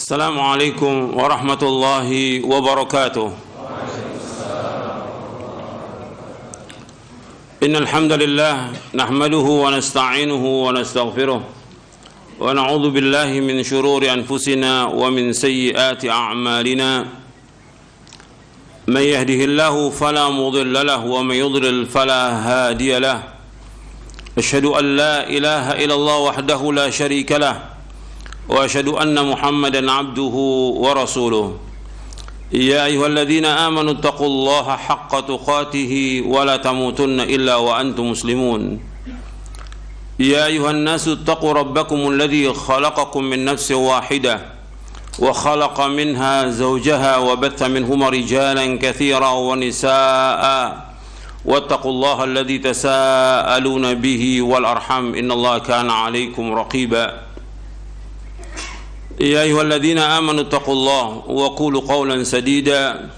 Assalamualaikum warahmatullahi wabarakatuh. Innal hamdalillah nahmaduhu wa nasta'inuhu wa nastaghfiruh wa na'udzu billahi min shururi anfusina wa min sayyiati a'malina. Man yahdihillahu fala mudilla lahu wa man yudlil fala hadiya lahu. Asyhadu an la ilaha illallah wahdahu la syarika lahu wa asyhadu anna Muhammadan abduhu wa rasuluh. Ya ayyuhalladzina amanu taqullaha haqqa tuqatih wa la tamutunna illa wa antum muslimun. Ya ayyuhan nasu taqu rabbakumul ladzi khalaqakum min nafsin wahidah wa khalaqa minha zawjaha wa batha minhuma rijalan katsiran wa nisaa'a wattaqullaha alladzi tasaaluna bihi wal arham innallaha kana 'alaikum raqiba. يا أيها الذين آمنوا اتقوا الله وقولوا قولا سديدا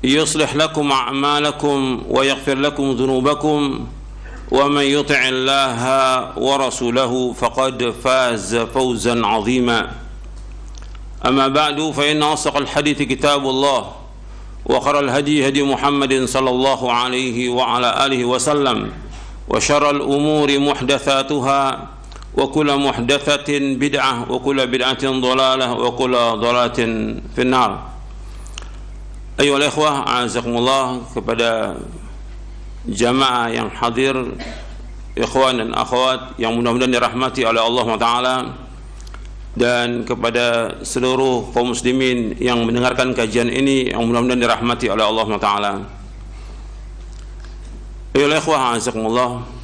يصلح لكم أعمالكم ويغفر لكم ذنوبكم ومن يطع الله ورسوله فقد فاز فوزا عظيما. أما بعد فإن أصدق الحديث كتاب الله وخير الهدي هدي محمد صلى الله عليه وعلى آله وسلم وشر الأمور محدثاتها وكل محدثة بدعة وكل بدعة ضلالة وكل ضلالة في النار. أيها الإخوة أعزكم kepada jamaah yang hadir, ikhwan dan akhwat yang mudah-mudahan dirahmati oleh Allah Taala, dan kepada seluruh kaum muslimin yang mendengarkan kajian ini yang mudah-mudahan dirahmati oleh Allah Taala. Ayuhal ikhwah a'azakumullah,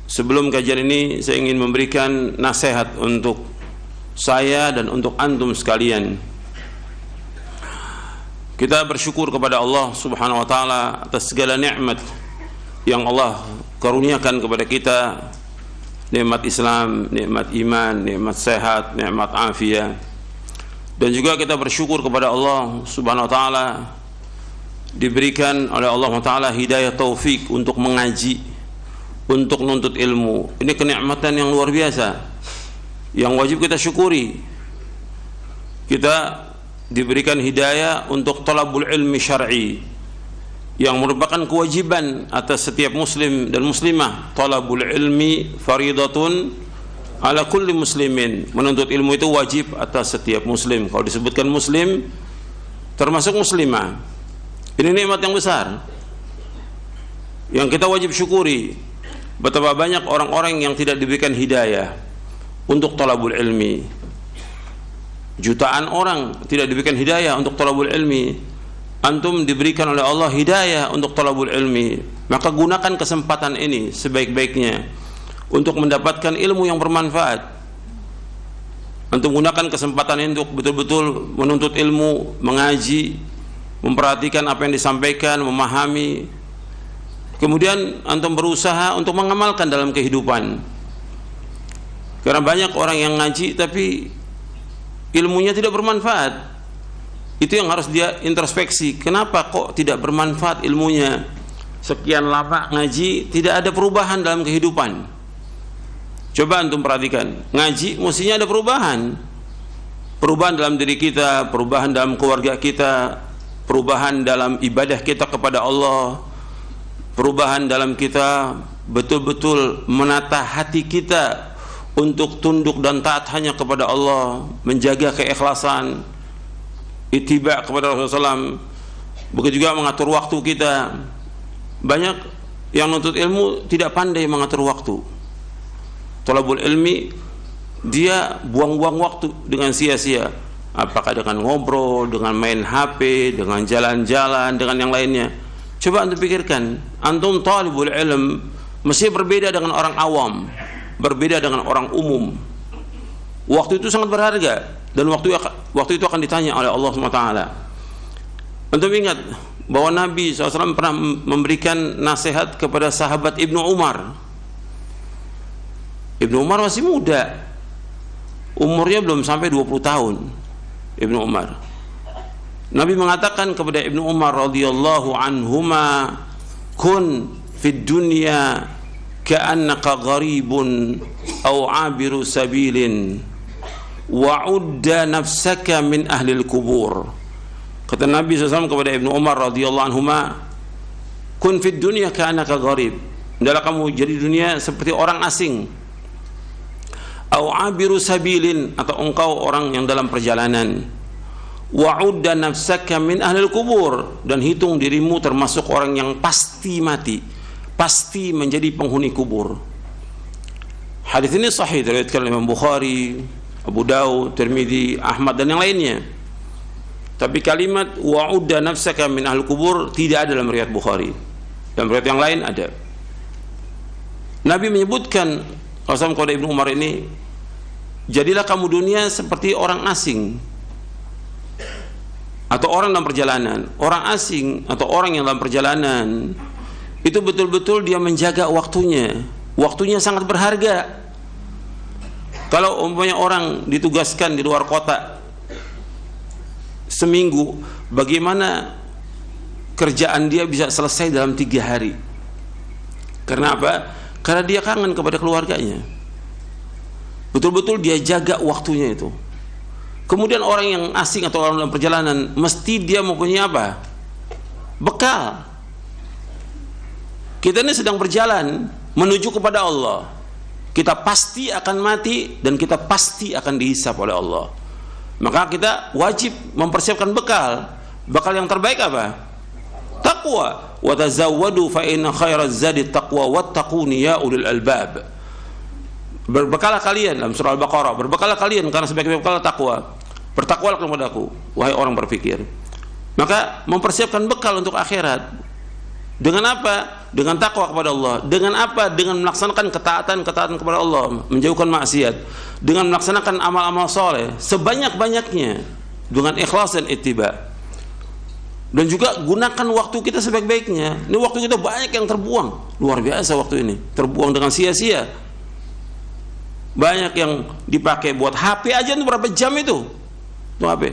sebelum kajian ini saya ingin memberikan nasihat untuk saya dan untuk antum sekalian. Kita bersyukur kepada Allah Subhanahu wa taala atas segala nikmat yang Allah karuniakan kepada kita. Nikmat Islam, nikmat iman, nikmat sehat, nikmat afiat. Dan juga kita bersyukur kepada Allah Subhanahu wa taala diberikan oleh Allah taala hidayah taufik untuk mengaji, untuk nuntut ilmu. Ini kenikmatan yang luar biasa yang wajib kita syukuri. Kita diberikan hidayah untuk talabul ilmi syar'i yang merupakan kewajiban atas setiap muslim dan muslimah. Talabul ilmi faridatun ala kulli muslimin. Menuntut ilmu itu wajib atas setiap muslim. Kalau disebutkan muslim termasuk muslimah. Ini nikmat yang besar yang kita wajib syukuri. Betapa banyak orang-orang yang tidak diberikan hidayah untuk talabul ilmi. Jutaan orang tidak diberikan hidayah untuk talabul ilmi. Antum diberikan oleh Allah hidayah untuk talabul ilmi. Maka gunakan kesempatan ini sebaik-baiknya untuk mendapatkan ilmu yang bermanfaat. Antum gunakan kesempatan ini untuk betul-betul menuntut ilmu, mengaji, memperhatikan apa yang disampaikan, memahami. Kemudian antum berusaha untuk mengamalkan dalam kehidupan. Karena banyak orang yang ngaji tapi ilmunya tidak bermanfaat. Itu yang harus dia introspeksi. Kenapa kok tidak bermanfaat ilmunya? Sekian lama ngaji tidak ada perubahan dalam kehidupan. Coba antum perhatikan, ngaji mestinya ada perubahan. Perubahan dalam diri kita, perubahan dalam keluarga kita, perubahan dalam ibadah kita kepada Allah, perubahan dalam kita betul-betul menata hati kita untuk tunduk dan taat hanya kepada Allah, menjaga keikhlasan, ittiba kepada Rasulullah SAW. Begitu juga mengatur waktu kita. Banyak yang menuntut ilmu tidak pandai mengatur waktu. Talabul ilmi dia buang-buang waktu dengan sia-sia. Apakah dengan ngobrol, dengan main HP, dengan jalan-jalan, dengan yang lainnya. Coba antum pikirkan, antum talibul ilm mesti berbeda dengan orang awam, berbeda dengan orang umum. Waktu itu sangat berharga dan waktu itu akan ditanya oleh Allah SWT. Antum ingat bahwa Nabi SAW pernah memberikan nasihat kepada sahabat Ibnu Umar. Ibnu Umar masih muda, umurnya belum sampai 20 tahun. Ibnu Umar, Nabi mengatakan kepada Ibnu Umar radhiyallahu anhuma, kun fid dunya ka'annaka gharibun aw abiru sabilin wa'udda nafsaka min ahlil kubur. Kata Nabi SAW kepada Ibnu Umar radhiyallahu anhuma, kun fid dunya ka'annaka gharib. Hendaklah kamu jadi dunia seperti orang asing. Au abiru sabilin, atau engkau orang yang dalam perjalanan. Wa'udda nafsaka min ahlil kubur, dan hitung dirimu termasuk orang yang pasti mati, pasti menjadi penghuni kubur. Hadis ini sahih diriwayatkan oleh Imam Bukhari, Abu Daud, Tirmidzi, Ahmad dan yang lainnya. Tapi kalimat wa'udda nafsaka min ahlil kubur tidak ada dalam riwayat Bukhari. Dalam riwayat yang lain ada. Nabi menyebutkan kepada Ibnu Umar ini, jadilah kamu dunia seperti orang asing atau orang dalam perjalanan. Orang asing atau orang yang dalam perjalanan itu betul-betul dia menjaga waktunya. Waktunya sangat berharga. Kalau umpamanya orang ditugaskan di luar kota seminggu, bagaimana kerjaan dia bisa selesai dalam 3 hari? Karena apa? Karena dia kangen kepada keluarganya. Betul-betul dia jaga waktunya itu. Kemudian orang yang asing atau orang dalam perjalanan, mesti dia mempunyai apa? Bekal. Kita ini sedang berjalan menuju kepada Allah. Kita pasti akan mati dan kita pasti akan dihisab oleh Allah. Maka kita wajib mempersiapkan bekal. Bekal yang terbaik apa? Taqwa. Wa tazawwadu fa inna khairaz zadi taqwa wattaquni ya ulil albab. Berbekalah kalian, dalam surah Al-Baqarah, berbekalah kalian karena sebaik-baik bekal takwa. Bertakwalah kepadaku, wahai orang berpikir. Maka mempersiapkan bekal untuk akhirat. Dengan apa? Dengan takwa kepada Allah. Dengan apa? Dengan melaksanakan ketaatan kepada Allah, menjauhkan maksiat. Dengan melaksanakan amal-amal soleh sebanyak-banyaknya, dengan ikhlas dan ittiba. Dan juga gunakan waktu kita sebaik-baiknya. Ini waktu kita banyak yang terbuang, luar biasa waktu ini, terbuang dengan sia-sia. Banyak yang dipakai buat HP aja itu berapa jam itu? Tuh HP.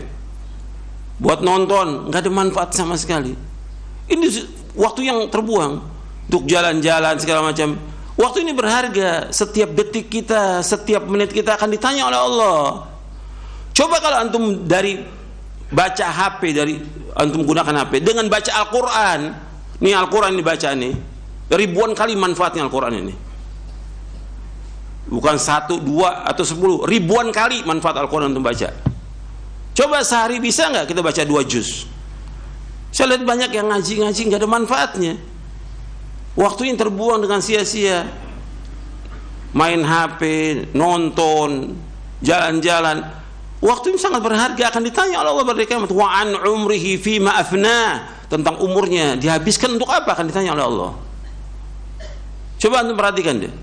Buat nonton, nggak ada manfaat sama sekali. Ini waktu yang terbuang untuk jalan-jalan segala macam. Waktu ini berharga. Setiap detik kita, setiap menit kita akan ditanya oleh Allah. Coba kalau antum dari baca HP, dari antum gunakan HP dengan baca Al-Quran. Nih Al-Quran dibaca nih, ribuan kali manfaatnya Al-Quran ini. Bukan 1, 2 atau 10, ribuan kali manfaat Al-Quran untuk baca. Coba sehari bisa nggak kita baca 2 juz? Saya lihat banyak yang ngaji nggak ada manfaatnya. Waktunya terbuang dengan sia-sia. Main HP, nonton, jalan-jalan. Waktu ini sangat berharga, akan ditanya oleh Allah pada kiamat. Wa an umrihi fima afna, tentang umurnya dihabiskan untuk apa, akan ditanya oleh Allah. Coba antum perhatikan deh.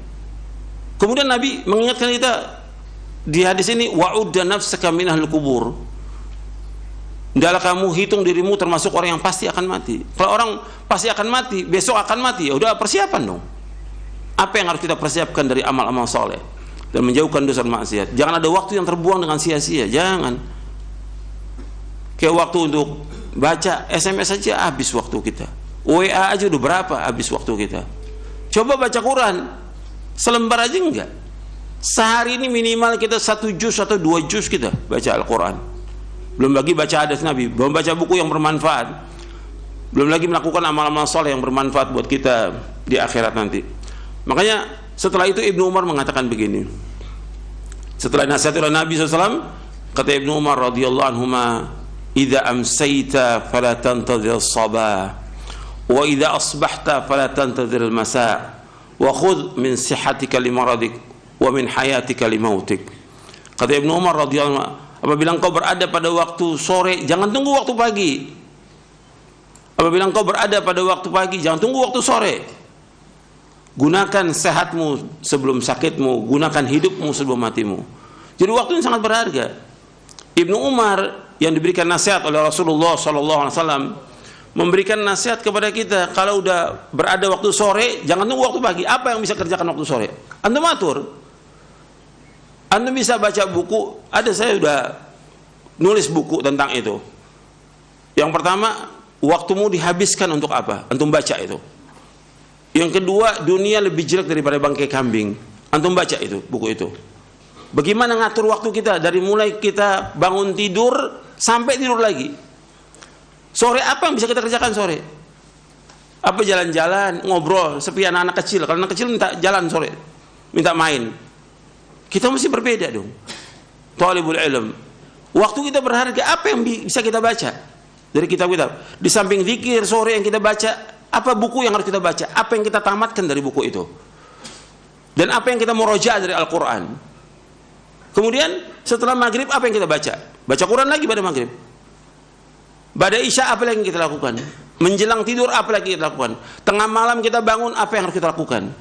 Kemudian Nabi mengingatkan kita di hadis ini, wa'udda nafsaka min ahlil kubur. Hendaklah kamu hitung dirimu termasuk orang yang pasti akan mati. Kalau orang pasti akan mati, besok akan mati, ya udah persiapan dong. Apa yang harus kita persiapkan dari amal-amal soleh dan menjauhkan dosa dan maksiat? Jangan ada waktu yang terbuang dengan sia-sia, jangan. Kayak waktu untuk baca SMS aja habis waktu kita. WA aja udah berapa habis waktu kita. Coba baca Quran, selembar aja enggak. Sehari ini minimal kita 1 juz atau 2 juz kita baca Al-Quran. Belum lagi baca hadis Nabi, belum baca buku yang bermanfaat, belum lagi melakukan amal-amal soleh yang bermanfaat buat kita di akhirat nanti. Makanya setelah itu Ibnu Umar mengatakan begini, setelah nasihat oleh Nabi SAW, kata Ibnu Umar radhiyallahu anhuma, idza amsayta fala tantadhir as-sabah wa idza asbahta fala tantadhir al-masa wa khudh min sihhatika limaradik wa min hayatika limautik. Kata Ibnu Umar radhiyallahu anhu, apabila engkau berada pada waktu sore, jangan tunggu waktu pagi. Apabila engkau berada pada waktu pagi, jangan tunggu waktu sore. Gunakan sehatmu sebelum sakitmu, gunakan hidupmu sebelum matimu. Jadi waktu ini sangat berharga. Ibnu Umar yang diberikan nasihat oleh Rasulullah SAW memberikan nasihat kepada kita, kalau udah berada waktu sore, jangan tunggu waktu pagi. Apa yang bisa kerjakan waktu sore? Antum atur. Antum bisa baca buku, ada saya udah nulis buku tentang itu. Yang pertama, waktumu dihabiskan untuk apa? Antum baca itu. Yang kedua, dunia lebih jelek daripada bangkai kambing. Antum baca itu, buku itu. Bagaimana ngatur waktu kita dari mulai kita bangun tidur sampai tidur lagi. Sore apa yang bisa kita kerjakan sore? Apa jalan-jalan, ngobrol, sepi anak-anak kecil. Kalau anak kecil minta jalan sore, minta main. Kita mesti berbeda dong. Thalibul ilm. Waktu kita berharga, apa yang bisa kita baca dari kitab-kitab? Di samping zikir sore yang kita baca, apa buku yang harus kita baca? Apa yang kita tamatkan dari buku itu? Dan apa yang kita murojaah dari Al-Quran? Kemudian setelah maghrib apa yang kita baca? Baca Quran lagi pada maghrib. Pada isya apa lagi yang kita lakukan? Menjelang tidur apa lagi kita lakukan? Tengah malam kita bangun apa yang harus kita lakukan?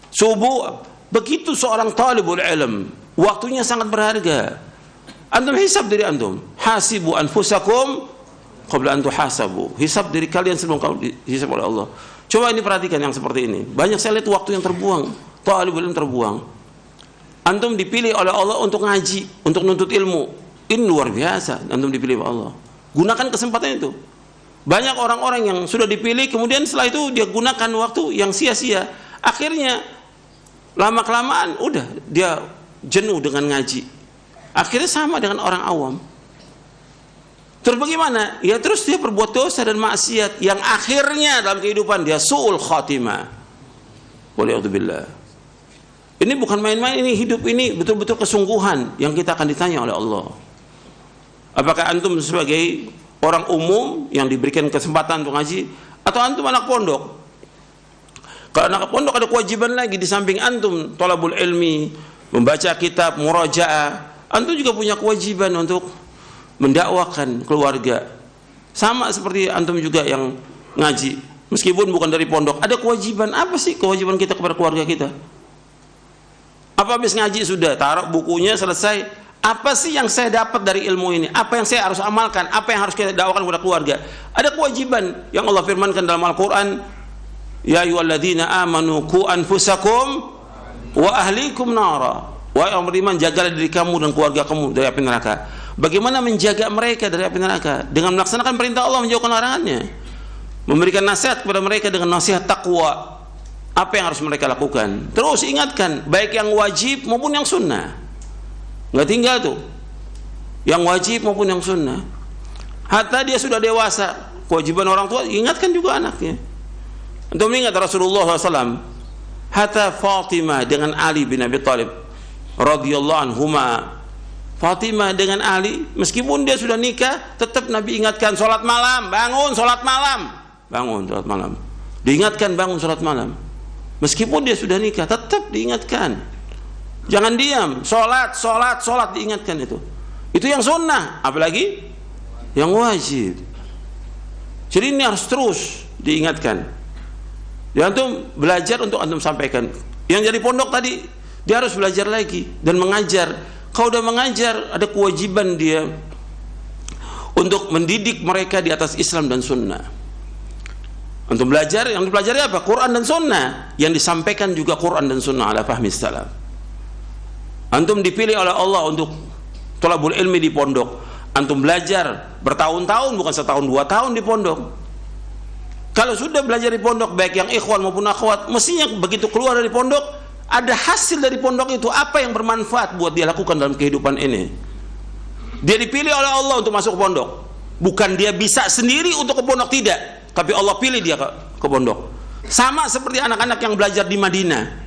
Subuh. Begitu seorang talibul ilm, waktunya sangat berharga. Antum hisab diri antum. Hasibu anfusakum qabla an tuhasabu. Hisab diri kalian sebelum kalian dihisab oleh Allah. Coba ini perhatikan yang seperti ini. Banyak saya lihat waktu yang terbuang. Talibul ilm terbuang. Antum dipilih oleh Allah untuk ngaji, untuk nuntut ilmu. Ini luar biasa, antum dipilih oleh Allah. Gunakan kesempatan itu. Banyak orang-orang yang sudah dipilih, kemudian setelah itu dia gunakan waktu yang sia-sia. Akhirnya lama-kelamaan udah dia jenuh dengan ngaji. Akhirnya sama dengan orang awam. Terus bagaimana? Ya terus dia berbuat dosa dan maksiat yang akhirnya dalam kehidupan dia su'ul khatimah. Waliyadzubillah. Ini bukan main-main, ini hidup ini betul-betul kesungguhan yang kita akan ditanya oleh Allah. Apakah antum sebagai orang umum yang diberikan kesempatan untuk ngaji, atau antum anak pondok? Kalau anak pondok ada kewajiban lagi di samping antum thalabul ilmi, membaca kitab, murajaah, antum juga punya kewajiban untuk mendakwakan keluarga. Sama seperti antum juga yang ngaji, meskipun bukan dari pondok, ada kewajiban. Apa sih kewajiban kita kepada keluarga kita? Apa habis ngaji sudah, taruh bukunya, selesai. Apa sih yang saya dapat dari ilmu ini? Apa yang saya harus amalkan? Apa yang harus kita dakwakan kepada keluarga? Ada kewajiban yang Allah firmankan dalam Al-Quran. Ya ayyuhalladzina amanu qu anfusakum wa ahlikum nara. Wahai orang beriman, jagalah diri kamu dan keluarga kamu dari api neraka. Bagaimana menjaga mereka dari api neraka? Dengan melaksanakan perintah Allah, menjauhkan larangannya. Memberikan nasihat kepada mereka dengan nasihat takwa. Apa yang harus mereka lakukan? Terus ingatkan, baik yang wajib maupun yang sunnah. Nggak tinggal tuh, yang wajib maupun yang sunnah. Hatta dia sudah dewasa, kewajiban orang tua, ingatkan juga anaknya. Untuk mengingat Rasulullah SAW, hatta Fatimah dengan Ali bin Abi Thalib radhiyallahu anhuma. Fatimah dengan Ali, meskipun dia sudah nikah, tetap Nabi ingatkan sholat malam, bangun sholat malam, bangun sholat malam. Diingatkan bangun sholat malam. Meskipun dia sudah nikah, tetap diingatkan. Jangan diam, sholat, diingatkan itu. Itu yang sunnah, apalagi yang wajib. Jadi ini harus terus diingatkan. Ya, antum belajar untuk antum sampaikan. Yang jadi pondok tadi, dia harus belajar lagi dan mengajar. Kalau udah mengajar, ada kewajiban dia untuk mendidik mereka di atas Islam dan sunnah. Untuk belajar, yang dipelajari apa? Quran dan sunnah. Yang disampaikan juga Quran dan sunnah ala fahmi salaf. Antum dipilih oleh Allah untuk thalabul ilmi di pondok. Antum belajar bertahun-tahun, bukan setahun 2 tahun di pondok. Kalau sudah belajar di pondok, baik yang ikhwan maupun akhwat, mestinya begitu keluar dari pondok, ada hasil dari pondok itu, apa yang bermanfaat buat dia lakukan dalam kehidupan ini. Dia dipilih oleh Allah untuk masuk ke pondok. Bukan dia bisa sendiri untuk ke pondok, tidak. Tapi Allah pilih dia ke pondok. Sama seperti anak-anak yang belajar di Madinah.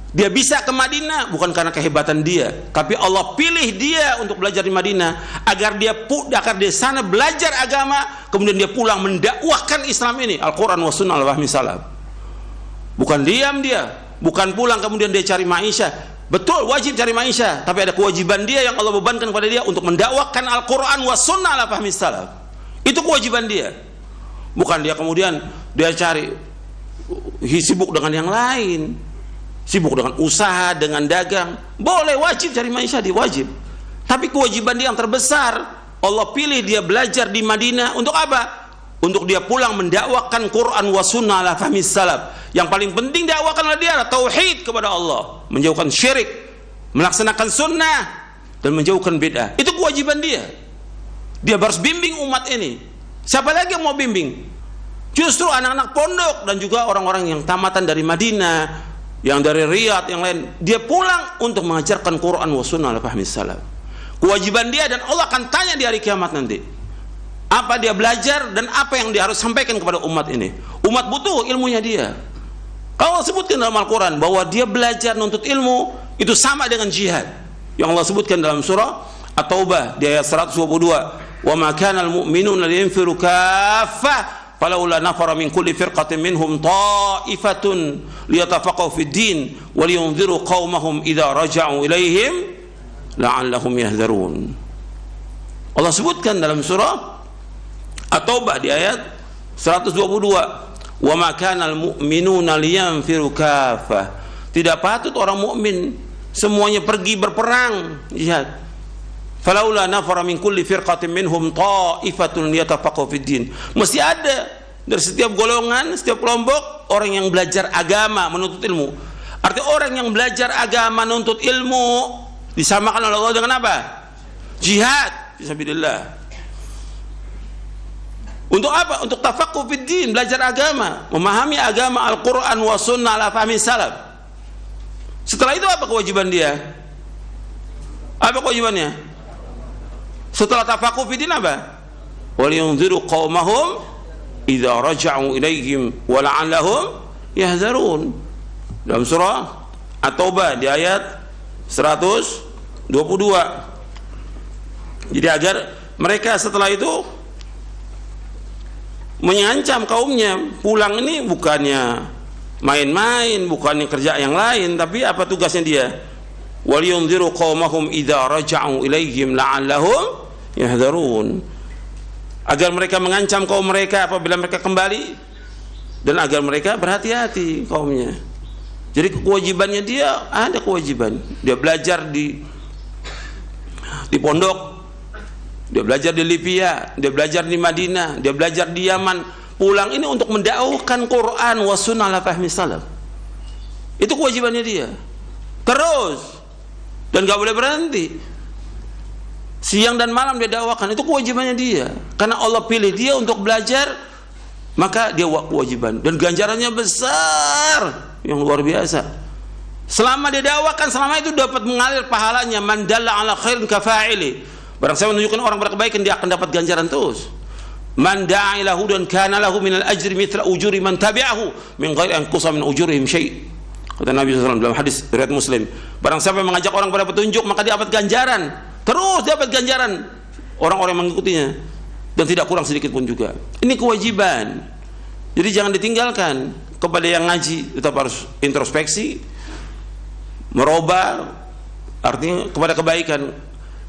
Dia bisa ke Madinah bukan karena kehebatan dia, tapi Allah pilih dia untuk belajar di Madinah agar dia di sana belajar agama, kemudian dia pulang mendakwahkan Islam ini, Al-Quran wa sunnah al-fahmi salaf. Bukan diam dia, bukan pulang kemudian dia cari maisha. Betul, wajib cari maisha, tapi ada kewajiban dia yang Allah bebankan kepada dia untuk mendakwahkan Al-Quran wa sunnah al-fahmi salaf. Itu kewajiban dia. Bukan dia kemudian dia cari sibuk dengan yang lain, sibuk dengan usaha, dengan dagang. Boleh, wajib cari maisha, dia wajib. Tapi kewajiban dia yang terbesar, Allah pilih dia belajar di Madinah untuk apa? Untuk dia pulang mendakwakan Quran wa sunnah ala fahmi salaf. Yang paling penting dakwakan oleh dia adalah tauhid kepada Allah, menjauhkan syirik, melaksanakan sunnah dan menjauhkan bid'ah. Itu kewajiban dia. Dia harus bimbing umat ini. Siapa lagi yang mau bimbing? Justru anak-anak pondok dan juga orang-orang yang tamatan dari Madinah, yang dari Riyadh, yang lain, dia pulang untuk mengajarkan Quran wa sunnah ala fahmi salaf. Kewajiban dia, dan Allah akan tanya di hari kiamat nanti, apa dia belajar dan apa yang dia harus sampaikan kepada umat ini. Umat butuh ilmunya dia. Kalau Allah sebutkan dalam Al-Quran bahwa dia belajar nuntut ilmu itu sama dengan jihad, yang Allah sebutkan dalam surah At-Taubah di ayat 122, wa ma kana al-mu'minuna liyanfiru kaffah falaula nafara min kulli firqatin minhum ta'ifatun liyatafaqahu fid din wa liyunziru qaumahum idza raja'u ilaihim la'allahum yahdharun. Allah sebutkan dalam surah At-Taubah di ayat 122, wa ma kana al-mu'minuna liyanfiru kaffah, tidak patut orang mukmin semuanya pergi berperang jihad. Falaula nafara min kulli firqatin minhum ta'ifatun liyatafaqahu fid din, mesti ada dari setiap golongan, setiap kelompok orang yang belajar agama, menuntut ilmu. Artinya orang yang belajar agama, menuntut ilmu disamakan oleh Allah dengan apa? Jihad fisabilillah. Untuk apa? Untuk tafaqquh fid din, belajar agama, memahami agama Al-Quran wa sunnah ala fahmi salaf. Setelah itu apa kewajiban dia? Apa kewajibannya? Setelah tafaqquh fid din apa? Waliyunziru qaumahum idza raja'u ilaihim wa la'allahum yahdharun. Dalam surah At-Taubah di ayat 122. Jadi agar mereka setelah itu mengancam kaumnya, pulang ini bukannya main-main, bukannya kerja yang lain, tapi apa tugasnya dia? Waliyunziru qaumahum idza raja'u ilaihim la'allahum yahdharun, agar mereka mengancam kaum mereka apabila mereka kembali, dan agar mereka berhati-hati kaumnya. Jadi kewajibannya dia, ada kewajiban dia belajar di pondok, dia belajar di Libya, dia belajar di Madinah, dia belajar di Yaman, pulang ini untuk mendakwahkan Quran wa sunnah ala fahmi salaf. Itu kewajibannya dia terus, dan gak boleh berhenti. Siang dan malam dia dakwakan, itu kewajibannya dia, karena Allah pilih dia untuk belajar, maka dia kewajiban, dan ganjarannya besar yang luar biasa. Selama dia dakwakan, selama itu dapat mengalir pahalanya. Man dalla ala khairin kafa'ili, barang siapa menunjukkan orang berkebaikan, dia akan dapat ganjaran terus. Man da'a ila hudan kana lahu minal ajri mithla ujuri man tabi'ahu min ghairi an yanqusa min ujurihim syai'. Kata Nabi SAW dalam hadis riwayat Muslim, barang siapa yang mengajak orang pada petunjuk, maka dia dapat ganjaran, terus dapat ganjaran orang-orang yang mengikutinya, dan tidak kurang sedikit pun juga. Ini kewajiban, jadi jangan ditinggalkan. Kepada yang ngaji tetap harus introspeksi, merubah, artinya kepada kebaikan.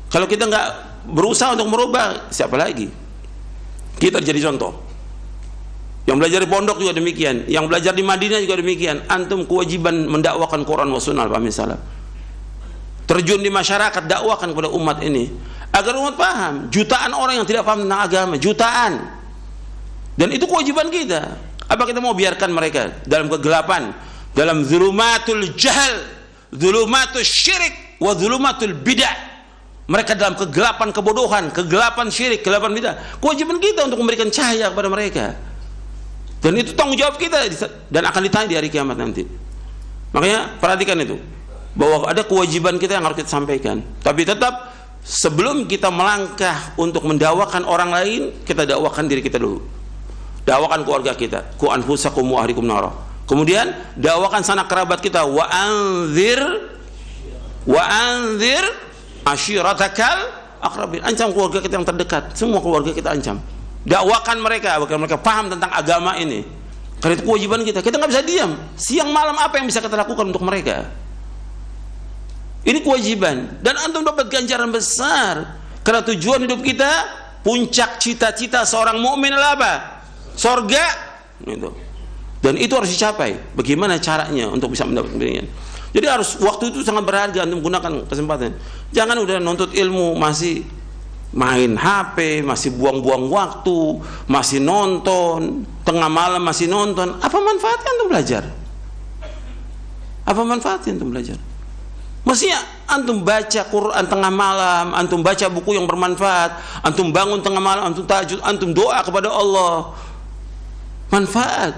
Kalau kita nggak berusaha untuk merubah, siapa lagi? Kita jadi contoh. Yang belajar di pondok juga demikian, yang belajar di Madinah juga demikian. Antum kewajiban mendakwakan Quran wa sunnah al-fahmi salaf. Terjun di masyarakat, dakwakan kepada umat ini agar umat paham. Jutaan orang yang tidak paham tentang agama, jutaan. Dan itu kewajiban kita. Apa kita mau biarkan mereka dalam kegelapan, dalam zulumatul jahal, zulumatul syirik wa zulumatul bidah? Mereka dalam kegelapan kebodohan, kegelapan syirik, kegelapan bidah. Kewajiban kita untuk memberikan cahaya kepada mereka. Dan itu tanggung jawab kita, dan akan ditanya di hari kiamat nanti. Makanya perhatikan itu, bahwa ada kewajiban kita yang harus kita sampaikan. Tapi tetap sebelum kita melangkah untuk mendakwakan orang lain, kita dakwakan diri kita dulu. Dakwakan keluarga kita, ku anfusakum wa ahlikum nara. Kemudian dakwakan sanak kerabat kita, wa anzir ashiratakal aqrabin. Ancam keluarga kita yang terdekat, semua keluarga kita ancam. Dakwakan mereka agar mereka paham tentang agama ini. Karena itu kewajiban kita. Kita nggak bisa diam. Siang malam apa yang bisa kita lakukan untuk mereka? Ini kewajiban, dan antum dapat ganjaran besar. Karena tujuan hidup kita, puncak cita-cita seorang mukmin adalah apa? Sorga, gitu. Dan itu harus dicapai. Bagaimana caranya untuk bisa mendapatkan ini? Jadi harus, waktu itu sangat berharga untuk menggunakan kesempatan. Jangan udah nuntut ilmu masih main HP, masih buang-buang waktu, masih nonton, tengah malam masih nonton. Apa manfaatnya untuk belajar? Apa manfaatnya untuk belajar? Mestinya antum baca Quran tengah malam, antum baca buku yang bermanfaat, antum bangun tengah malam, antum tahajud, antum doa kepada Allah. Manfaat.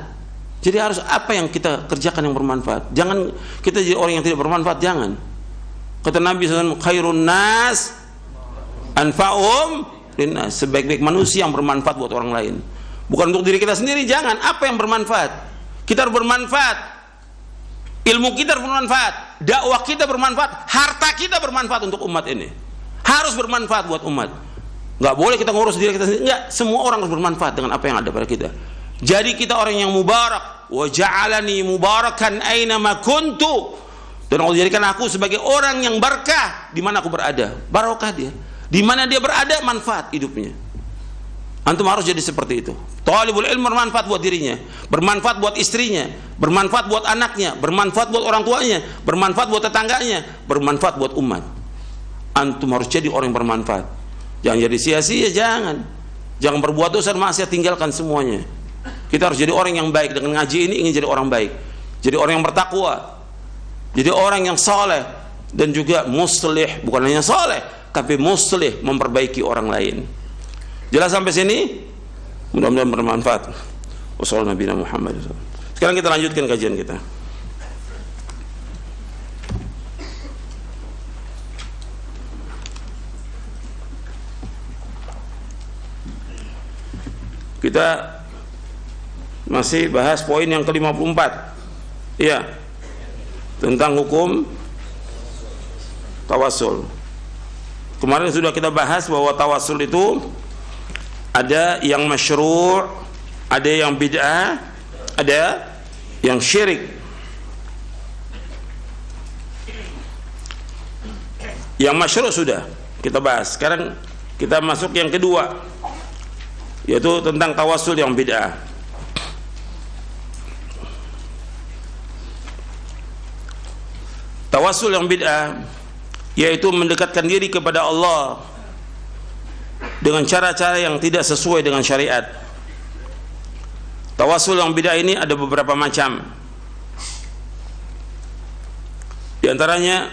Jadi harus apa yang kita kerjakan yang bermanfaat. Jangan kita jadi orang yang tidak bermanfaat, jangan. Kata Nabi SAW, khairun nas anfa'um linnas, sebaik-baik manusia yang bermanfaat buat orang lain. Bukan untuk diri kita sendiri, jangan. Apa yang bermanfaat? Kita harus bermanfaat. Ilmu kita bermanfaat, dakwah kita bermanfaat, harta kita bermanfaat untuk umat ini. Harus bermanfaat buat umat. Nggak boleh kita ngurus diri kita sendiri. Nggak, semua orang harus bermanfaat dengan apa yang ada pada kita. Jadi kita orang yang mubarak. Wa ja'alani mubarakan aina ma kuntu. Dan Allah jadikan aku sebagai orang yang berkah di mana aku berada. Barokah dia. Di mana dia berada, manfaat hidupnya. Antum harus jadi seperti itu. Thalibul ilm bermanfaat buat dirinya, bermanfaat buat istrinya, bermanfaat buat anaknya, bermanfaat buat orang tuanya, bermanfaat buat tetangganya, bermanfaat buat umat. Antum harus jadi orang yang bermanfaat. Jangan jadi sia-sia, jangan. Jangan berbuat dosa dan maksiat, tinggalkan semuanya. Kita harus jadi orang yang baik. Dengan ngaji ini ingin jadi orang baik, jadi orang yang bertakwa, jadi orang yang saleh, dan juga muslih. Bukan hanya saleh, tapi muslih, memperbaiki orang lain. Jelas sampai sini? Mudah-mudahan bermanfaat. Wassalamualaikum warahmatullahi wabarakatuh. Sekarang kita lanjutkan kajian kita. Kita masih bahas poin yang ke-54. Iya. Tentang hukum tawassul. Kemarin sudah kita bahas bahwa tawassul itu ada yang masyru', ada yang bid'ah, ada yang syirik. Yang masyru' sudah kita bahas. Sekarang kita masuk yang kedua, yaitu tentang tawassul yang bid'ah. Tawassul yang bid'ah yaitu mendekatkan diri kepada Allah dengan cara-cara yang tidak sesuai dengan syariat. Tawassul yang bid'ah ini ada beberapa macam. Di antaranya,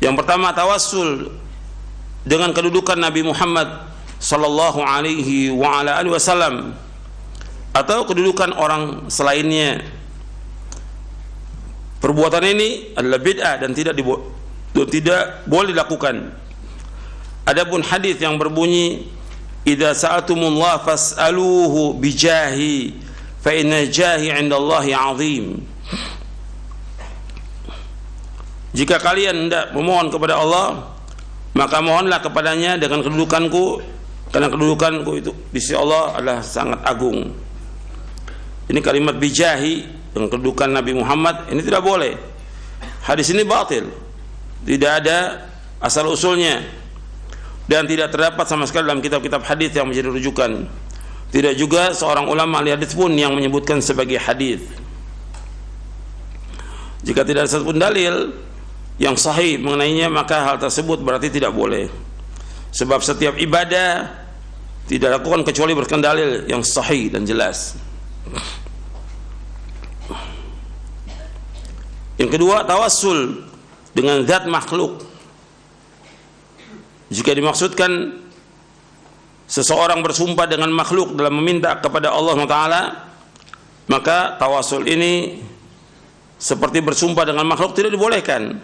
yang pertama, tawassul dengan kedudukan Nabi Muhammad sallallahu alaihi wa ala alihi wasallam atau kedudukan orang selainnya. Perbuatan ini adalah bid'ah dan tidak boleh dilakukan. Adapun hadis yang berbunyi idza sa'altumullah fas'aluhu bijahi fa inna jahi 'indallahi 'azim. Jika kalian hendak memohon kepada Allah, maka mohonlah kepadanya dengan kedudukanku, karena kedudukanku itu di sisi Allah adalah sangat agung. Ini kalimat bijahi dengan kedudukan Nabi Muhammad ini tidak boleh. Hadis ini batil, tidak ada asal usulnya, dan tidak terdapat sama sekali dalam kitab-kitab hadis yang menjadi rujukan. Tidak juga seorang ulama ahli hadis pun yang menyebutkan sebagai hadis. Jika tidak ada satupun dalil yang sahih mengenainya, maka hal tersebut berarti tidak boleh. Sebab setiap ibadah tidak dilakukan kecuali berdasarkan dalil yang sahih dan jelas. Yang kedua, tawassul dengan zat makhluk. Jika dimaksudkan seseorang bersumpah dengan makhluk dalam meminta kepada Allah Ta'ala, maka tawassul ini seperti bersumpah dengan makhluk tidak dibolehkan.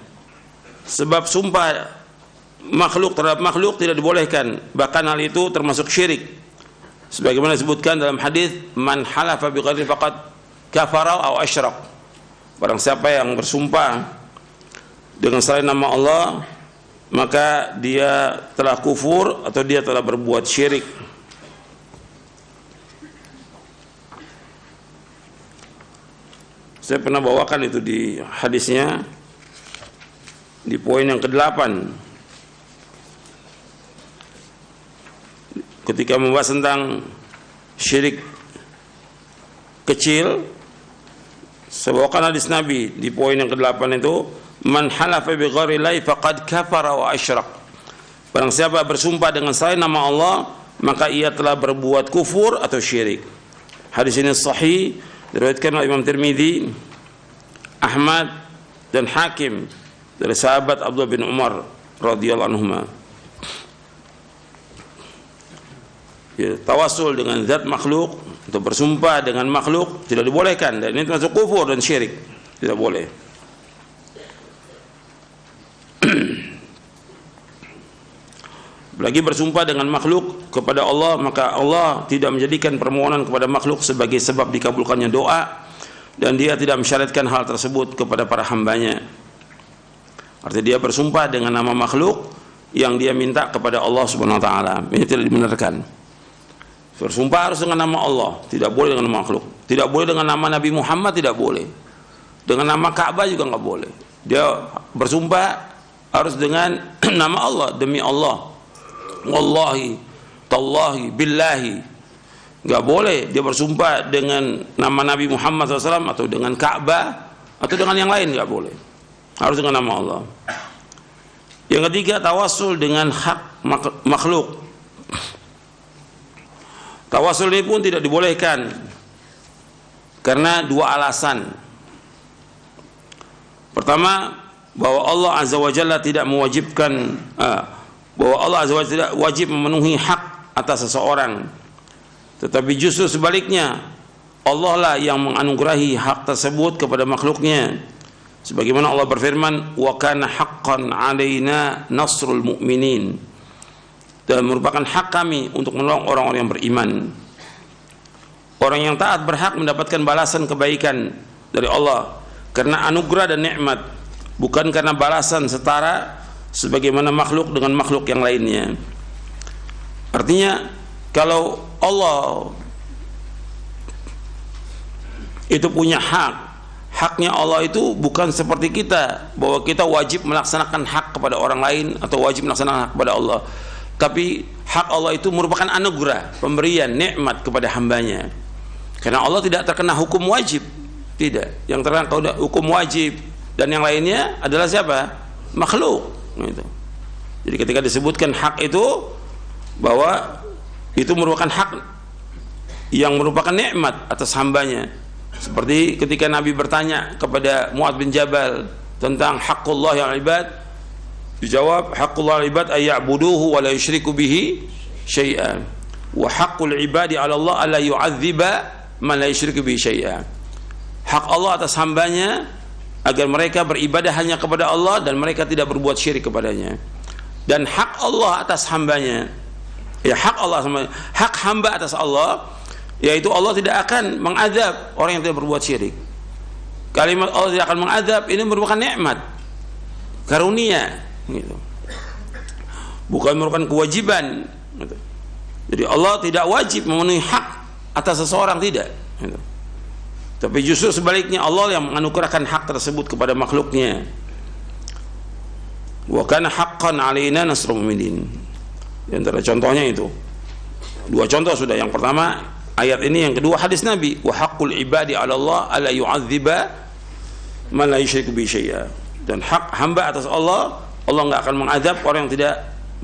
Sebab sumpah makhluk terhadap makhluk tidak dibolehkan. Bahkan hal itu termasuk syirik. Sebagaimana disebutkan dalam hadis, man halafa bi ghairi faqad kafara aw asyrak. Barang siapa yang bersumpah dengan selain nama Allah, maka dia telah kufur atau dia telah berbuat syirik. Saya pernah bawakan itu di hadisnya di poin yang ke-8 ketika membahas tentang syirik kecil. Saya bawakan hadis Nabi di poin yang ke-8 itu, man halafa bi ghairi llahi faqad kafara wa asyrak. Barang siapa bersumpah dengan selain nama Allah, maka ia telah berbuat kufur atau syirik. Hadis ini sahih, diriwayatkan oleh Imam Tirmidzi, Ahmad dan Hakim dari sahabat Abdullah bin Umar radhiyallahu anhuma. Ya, tawassul dengan zat makhluk Untuk bersumpah dengan makhluk tidak dibolehkan, dan ini termasuk kufur dan syirik, tidak boleh. Lagi bersumpah dengan makhluk kepada Allah, maka Allah tidak menjadikan permohonan kepada makhluk sebagai sebab dikabulkannya doa, dan dia tidak mensyaratkan hal tersebut kepada para hambanya. Artinya dia bersumpah dengan nama makhluk yang dia minta kepada Allah Subhanahu wa taala. Ini tidak dibenarkan. Bersumpah harus dengan nama Allah, tidak boleh dengan nama makhluk. Tidak boleh dengan nama Nabi Muhammad, tidak boleh. Dengan nama Ka'bah juga nggak boleh. Dia bersumpah harus dengan nama Allah, demi Allah. Wallahi, tallahi, billahi. Nggak boleh dia bersumpah dengan nama Nabi Muhammad SAW atau dengan Ka'bah atau dengan yang lain, nggak boleh. Harus dengan nama Allah. Yang ketiga, tawassul dengan hak makhluk. Tawassul ini pun tidak dibolehkan karena dua alasan. Pertama, bahwa Allah Azza wa Jalla tidak mewajibkan bahwa Allah Azza wa Jalla tidak wajib memenuhi hak atas seseorang, tetapi justru sebaliknya, Allah lah yang menganugerahi hak tersebut kepada makhluknya. Sebagaimana Allah berfirman, wa kana haqqan alaina nasrul mu'minin, dan merupakan hak kami untuk menolong orang-orang yang beriman. Orang yang taat berhak mendapatkan balasan kebaikan dari Allah karena anugerah dan nikmat, bukan karena balasan setara sebagaimana makhluk dengan makhluk yang lainnya. Artinya, kalau Allah itu punya hak, haknya Allah itu bukan seperti kita, bahwa kita wajib melaksanakan hak kepada orang lain atau wajib melaksanakan hak kepada Allah. Tapi hak Allah itu merupakan anugerah, pemberian, nikmat kepada hambanya. Karena Allah tidak terkena hukum wajib, tidak. Yang terkena hukum wajib dan yang lainnya adalah siapa? Makhluk. Gitu. Jadi ketika disebutkan hak itu, bahwa itu merupakan hak yang merupakan nikmat atas hambanya. Seperti ketika Nabi bertanya kepada Mu'adz bin Jabal tentang haqqullah yang ibad, dijawab, haqqullah ibad ay ya'buduhu wa la yusyriku bihi syai'an, wa haqqul ibadi 'ala Allah alla yu'adziba man la yusyriku bihi syai'an. Hak Allah atas hambanya agar mereka beribadah hanya kepada Allah dan mereka tidak berbuat syirik kepadanya. Dan hak Allah atas hambanya, ya hak Allah, hak hamba atas Allah, yaitu Allah tidak akan mengazab orang yang tidak berbuat syirik. Kalimat Allah tidak akan mengazab ini merupakan nikmat, karunia, gitu. Bukan merupakan kewajiban, gitu. Jadi Allah tidak wajib memenuhi hak atas seseorang, tidak, gitu. Tapi justru sebaliknya, Allah yang menganugerahkan hak tersebut kepada makhluknya. Wa kana haqqan alaina nasrul mu'minin. Di antara contohnya itu, dua contoh sudah. Yang pertama ayat ini, yang kedua hadis Nabi, wa haqqul ibadi 'ala Allah alla yu'adziba man la yusyriku bihi syai'a. Dan hak hamba atas Allah, Allah enggak akan mengazab orang yang tidak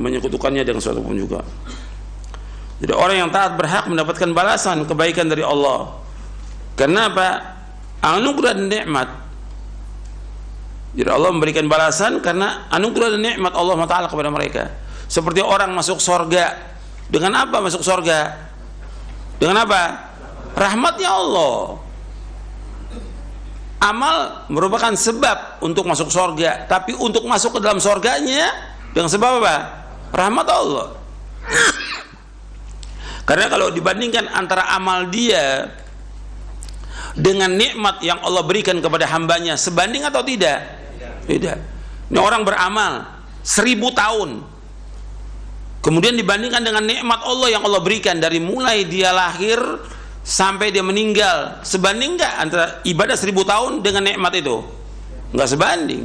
menyekutukannya dengan sesuatu pun juga. Jadi orang yang taat berhak mendapatkan balasan kebaikan dari Allah. Karena apa? Anugerah dan nikmat. Jadi Allah memberikan balasan karena anugerah dan nikmat Allah Ta'ala kepada mereka. Seperti orang masuk surga. Dengan apa masuk surga? Dengan apa? Rahmatnya Allah. Amal merupakan sebab untuk masuk surga, tapi untuk masuk ke dalam surganya dengan sebab apa? Rahmat Allah. Karena kalau dibandingkan antara amal dia dengan nikmat yang Allah berikan kepada hambanya, sebanding atau tidak? Tidak. Ini orang beramal 1000 tahun, kemudian dibandingkan dengan nikmat Allah yang Allah berikan dari mulai dia lahir sampai dia meninggal, sebanding nggak antara ibadah 1000 tahun dengan nikmat itu? Nggak sebanding.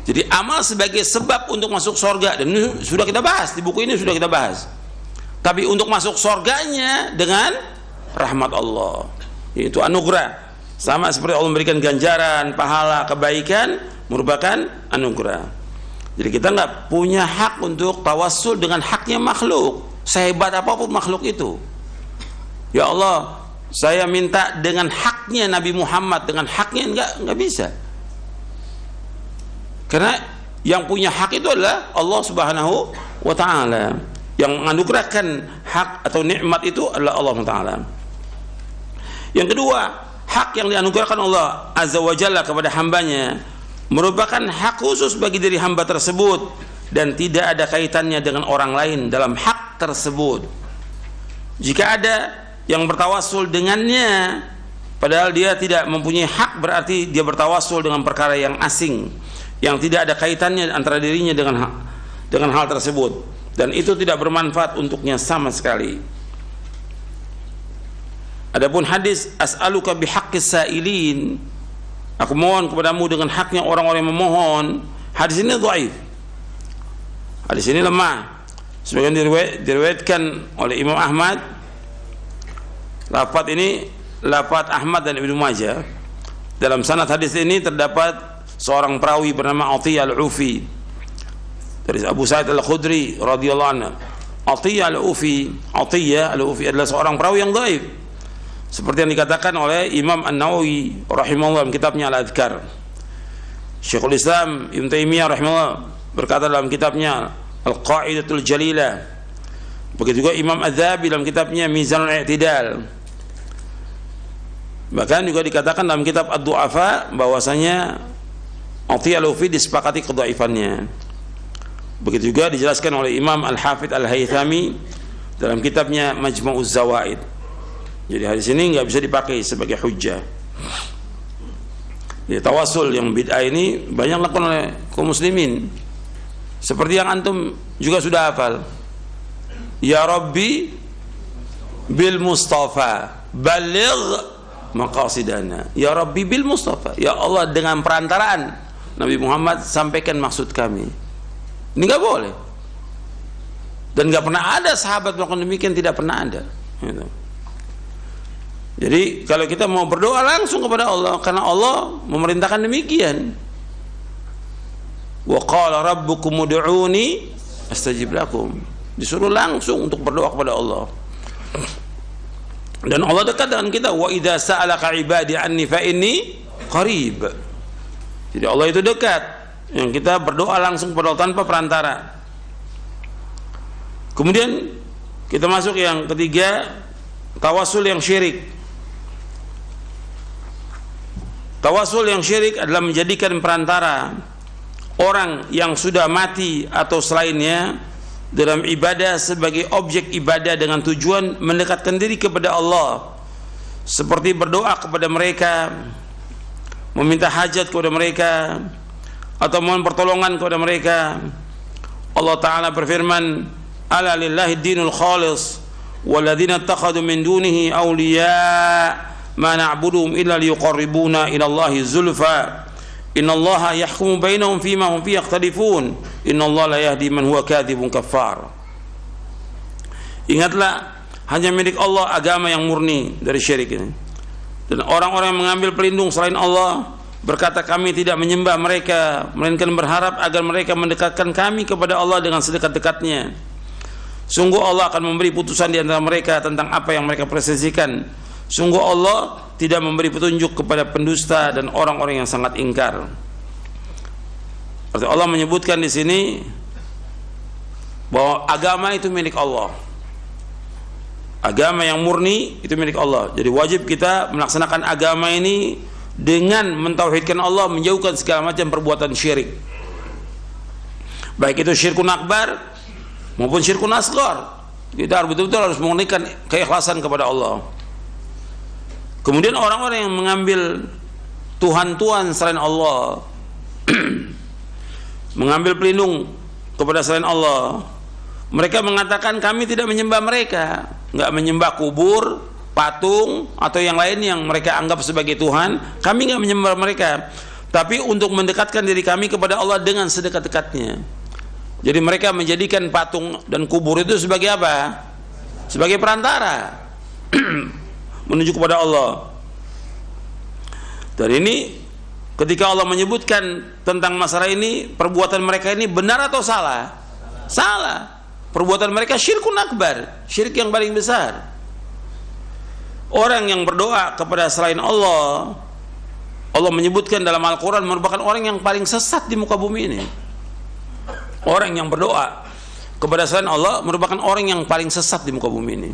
Jadi amal sebagai sebab untuk masuk surga, dan ini sudah kita bahas di buku ini, sudah kita bahas. Tapi untuk masuk surganya dengan rahmat Allah, itu anugerah. Sama seperti Allah memberikan ganjaran, pahala, kebaikan, merupakan anugerah. Jadi kita nggak punya hak untuk tawassul dengan haknya makhluk, sehebat apapun makhluk itu. Ya Allah, saya minta dengan haknya Nabi Muhammad, dengan haknya nggak bisa. Karena yang punya hak itu adalah Allah Subhanahu wa Ta'ala. Yang menganugerahkan hak atau nikmat itu adalah Allah Ta'ala. Yang kedua, hak yang dianugerahkan Allah Azza wa Jalla kepada hambanya merupakan hak khusus bagi diri hamba tersebut dan tidak ada kaitannya dengan orang lain dalam hak tersebut. Jika ada yang bertawassul dengannya padahal dia tidak mempunyai hak, berarti dia bertawassul dengan perkara yang asing yang tidak ada kaitannya antara dirinya dengan hal tersebut, dan itu tidak bermanfaat untuknya sama sekali. Adapun hadis as'aluka bihaqqis sa'ilin, aku mohon kepadamu dengan haknya orang-orang yang memohon, hadis ini dhaif. Hadis ini lemah. Sebagian diriwayatkan oleh Imam Ahmad. Lafaz ini lafaz Ahmad dan Ibnu Majah. Dalam sanad hadis ini terdapat seorang perawi bernama Atiyah Al-Ufi dari Abu Sa'id Al-Khudri radhiyallahu anhu. Atiyah Al-Ufi adalah seorang perawi yang dhaif, seperti yang dikatakan oleh Imam An-Nawawi rahimahullah dalam kitabnya Al-Adhkar. Syekhul Islam Ibnu Taimiyah rahimahullah berkata dalam kitabnya Al-Qa'idatul Jalilah. Begitu juga Imam Az-Zahabi dalam kitabnya Mizanul I'tidal. Bahkan juga dikatakan dalam kitab Ad-Du'afa bahwasanya Atiyah Al-Ufi disepakati kedhaifannya. Begitu juga dijelaskan oleh Imam Al-Hafidz Al-Haythami dalam kitabnya Majma'uz Zawaid. Jadi hadis ini nggak bisa dipakai sebagai hujjah. Ya, tawasul yang bid'ah ini banyak dilakukan oleh kaum muslimin. Seperti yang antum juga sudah hafal. Ya Rabbi bil Mustafa baligh maqasidana. Ya Rabbi bil Mustafa. Ya Allah, dengan perantaraan Nabi Muhammad sampaikan maksud kami. Ini nggak boleh. Dan nggak pernah ada sahabat melakukan demikian, tidak pernah ada. Gitu. Jadi kalau kita mau berdoa langsung kepada Allah, karena Allah memerintahkan demikian. Wa qala rabbukum ud'uni astajib lakum. Disuruh langsung untuk berdoa kepada Allah. Dan Allah dekat dengan kita. Wa idza sa'alaka ibadi anni fa inni qarib. Jadi Allah itu dekat. Yang kita berdoa langsung kepada Allah tanpa perantara. Kemudian kita masuk yang ketiga, tawasul yang syirik. Tawasul yang syirik adalah menjadikan perantara orang yang sudah mati atau selainnya dalam ibadah sebagai objek ibadah dengan tujuan mendekatkan diri kepada Allah, seperti berdoa kepada mereka, meminta hajat kepada mereka, atau mohon pertolongan kepada mereka. Allah Ta'ala berfirman, ala lillahi dinul khalis walladzina ittakhadhu min dunihi awliya ma na'buduhum illa liyuqarribuna ila Allahi zulfa innallaha yahkumu bainahum fima hum fihi yakhtalifun innallaha la yahdi man huwa kadzibun kafar. Ingatlah, hanya milik Allah agama yang murni dari syirik ini. Dan orang-orang yang mengambil pelindung selain Allah berkata, kami tidak menyembah mereka melainkan berharap agar mereka mendekatkan kami kepada Allah dengan sedekat-dekatnya. Sungguh Allah akan memberi putusan di antara mereka tentang apa yang mereka persesikan. Sungguh Allah tidak memberi petunjuk kepada pendusta dan orang-orang yang sangat ingkar. Artinya Allah menyebutkan di sini bahwa agama itu milik Allah. Agama yang murni itu milik Allah. Jadi wajib kita melaksanakan agama ini dengan mentauhidkan Allah, menjauhkan segala macam perbuatan syirik. Baik itu syirkun akbar maupun syirkun asghar. Kita betul-betul harus memurnikan keikhlasan kepada Allah. Kemudian orang-orang yang mengambil Tuhan-Tuhan selain Allah, mengambil pelindung kepada selain Allah, mereka mengatakan kami tidak menyembah mereka, nggak menyembah kubur, patung atau yang lain yang mereka anggap sebagai Tuhan. Kami nggak menyembah mereka, tapi untuk mendekatkan diri kami kepada Allah dengan sedekat-dekatnya. Jadi mereka menjadikan patung dan kubur itu sebagai apa? Sebagai perantara menuju kepada Allah. Dan ini ketika Allah menyebutkan tentang masalah ini, perbuatan mereka ini benar atau salah? Salah. Perbuatan mereka syirkun akbar, syirik yang paling besar. Orang yang berdoa kepada selain Allah, Allah menyebutkan dalam Al-Quran merupakan orang yang paling sesat di muka bumi ini. Orang yang berdoa kepada selain Allah merupakan orang yang paling sesat di muka bumi ini.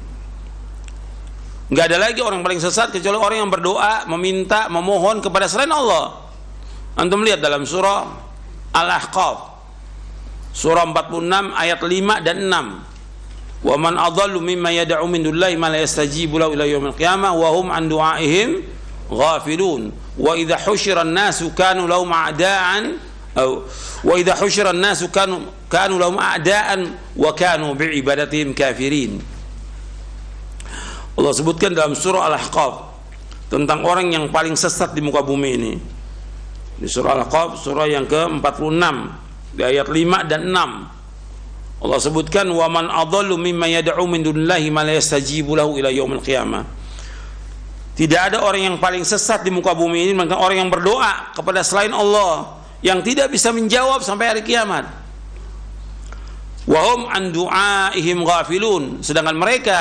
Nggak ada lagi orang paling sesat kecuali orang yang berdoa, meminta, memohon kepada selain Allah. Antum lihat dalam surah Al-Ahqaf, surah 46 ayat 5 dan 6. Wa man adallu mimma yad'u min dunillahi ma la yastajibu lahu ila yaumil qiyamah wa hum an du'aihim ghafilun. Wa idza husyira an-nasu kanu lahum a'da'an wa idza husyira an-nasu kanu lahum a'da'an wa kanu bi'ibadatihim kafirin. Allah sebutkan dalam surah Al-Ahqaf tentang orang yang paling sesat di muka bumi ini. Di surah Al-Ahqaf, surah yang ke-46 di ayat 5 dan 6. Allah sebutkan wa man adallu mimma yad'u min dunillahi ma la yastajibu lahu ila yaumil qiyamah. Tidak ada orang yang paling sesat di muka bumi ini melainkan orang yang berdoa kepada selain Allah yang tidak bisa menjawab sampai hari kiamat. Wa hum an du'aihim ghafilun, sedangkan mereka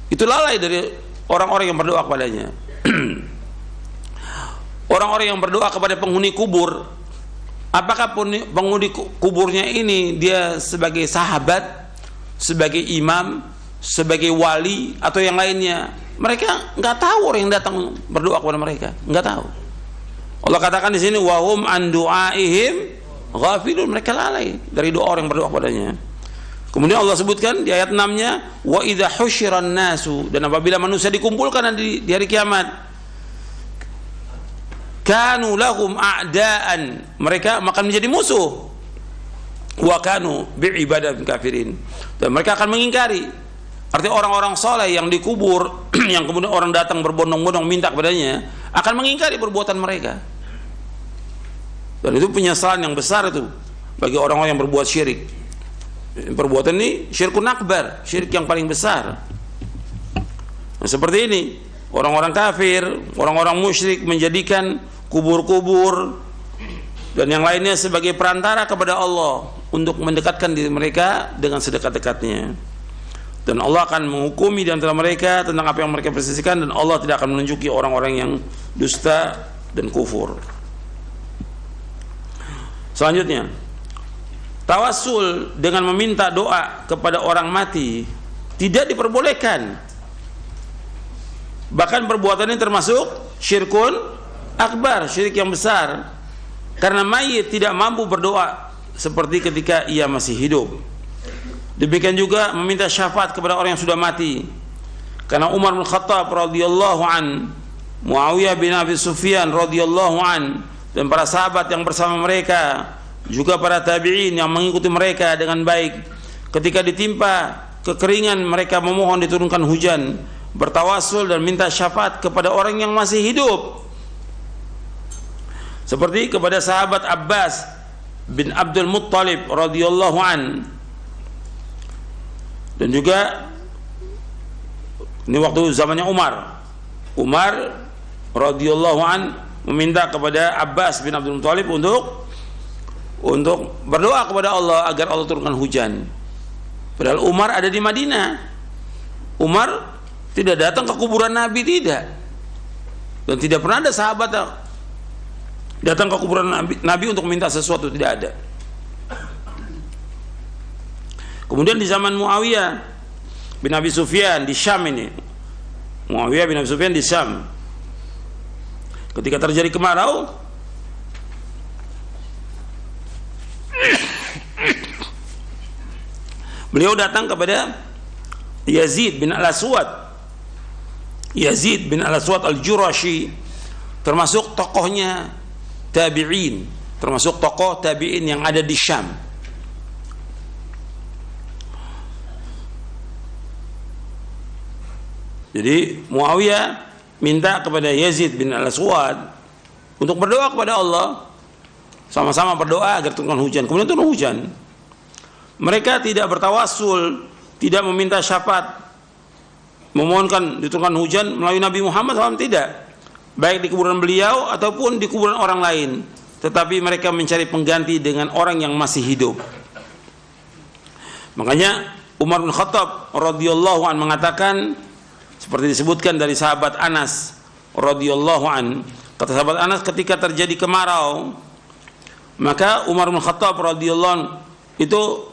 itu lalai dari orang-orang yang berdoa kepadanya. Orang-orang yang berdoa kepada penghuni kubur, apakah penghuni kuburnya ini dia sebagai sahabat, sebagai imam, sebagai wali atau yang lainnya, mereka nggak tahu orang yang datang berdoa kepada mereka, nggak tahu. Allah katakan di sini wahum an du'aihim ghafilun, mereka lalai dari doa orang yang berdoa kepadanya. Kemudian Allah sebutkan di ayat 6-nya wa idza husyiran nasu, dan apabila manusia dikumpulkan di hari kiamat, kanu lahum a'daan, mereka akan menjadi musuh, wa kanu bi'ibadatin kafirin, dan mereka akan mengingkari. Artinya orang-orang soleh yang dikubur yang kemudian orang datang berbondong-bondong minta kepadanya akan mengingkari perbuatan mereka, dan itu penyesalan yang besar itu bagi orang-orang yang berbuat syirik. Perbuatan ini syirkun akbar, syirik yang paling besar. Nah, seperti ini orang-orang kafir, orang-orang musyrik menjadikan kubur-kubur dan yang lainnya sebagai perantara kepada Allah untuk mendekatkan diri mereka dengan sedekat-dekatnya. Dan Allah akan menghukumi di antara mereka tentang apa yang mereka persisikan, dan Allah tidak akan menunjuki orang-orang yang dusta dan kufur. Selanjutnya, tawassul dengan meminta doa kepada orang mati tidak diperbolehkan. Bahkan perbuatan ini termasuk syirkun akbar, syirik yang besar, karena mayit tidak mampu berdoa seperti ketika ia masih hidup. Demikian juga meminta syafaat kepada orang yang sudah mati, karena Umar bin Khattab radhiyallahu an, Muawiyah bin Abi Sufyan radhiyallahu an, dan para sahabat yang bersama mereka, juga para tabi'in yang mengikuti mereka dengan baik, ketika ditimpa kekeringan mereka memohon diturunkan hujan, bertawassul dan minta syafaat kepada orang yang masih hidup, seperti kepada sahabat Abbas bin Abdul Muttalib radhiyallahu an. Dan juga ini waktu zamannya Umar radhiyallahu an meminta kepada Abbas bin Abdul Muttalib untuk berdoa kepada Allah agar Allah turunkan hujan. Padahal Umar ada di Madinah. Umar tidak datang ke kuburan Nabi, tidak. Dan tidak pernah ada sahabat datang ke kuburan Nabi untuk minta sesuatu, tidak ada. Kemudian di zaman Muawiyah bin Abi Sufyan di Syam ini, Muawiyah bin Abi Sufyan di Syam, ketika terjadi kemarau, beliau datang kepada Yazid bin Al-Aswad. Yazid bin Al-Aswad Al-Jurashi, termasuk tokohnya tabi'in, termasuk tokoh tabi'in yang ada di Syam. Jadi Muawiyah minta kepada Yazid bin Al-Aswad untuk berdoa kepada Allah, sama-sama berdoa agar turunkan hujan. Kemudian turun hujan. Mereka tidak bertawassul, tidak meminta syafaat, memohonkan diturunkan hujan melalui Nabi Muhammad SAW, tidak, baik di kuburan beliau ataupun di kuburan orang lain, tetapi mereka mencari pengganti dengan orang yang masih hidup. Makanya Umar bin Khattab radhiyallahu an mengatakan, seperti disebutkan dari sahabat Anas radhiyallahu an, kata sahabat Anas, ketika terjadi kemarau, maka Umar bin Khattab radhiyallahu an itu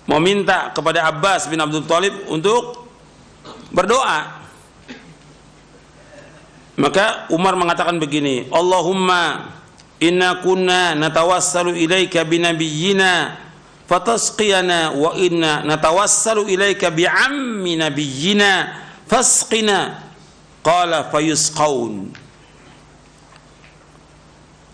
meminta kepada Abbas bin Abdul Thalib untuk berdoa Maka Umar mengatakan begini, Allahumma inna kunna natawassalu ilaika binabiyyina fatasqiyana wa inna natawassalu ilaika bi'ammi nabiyyina fasqina. Qala fayusqaun.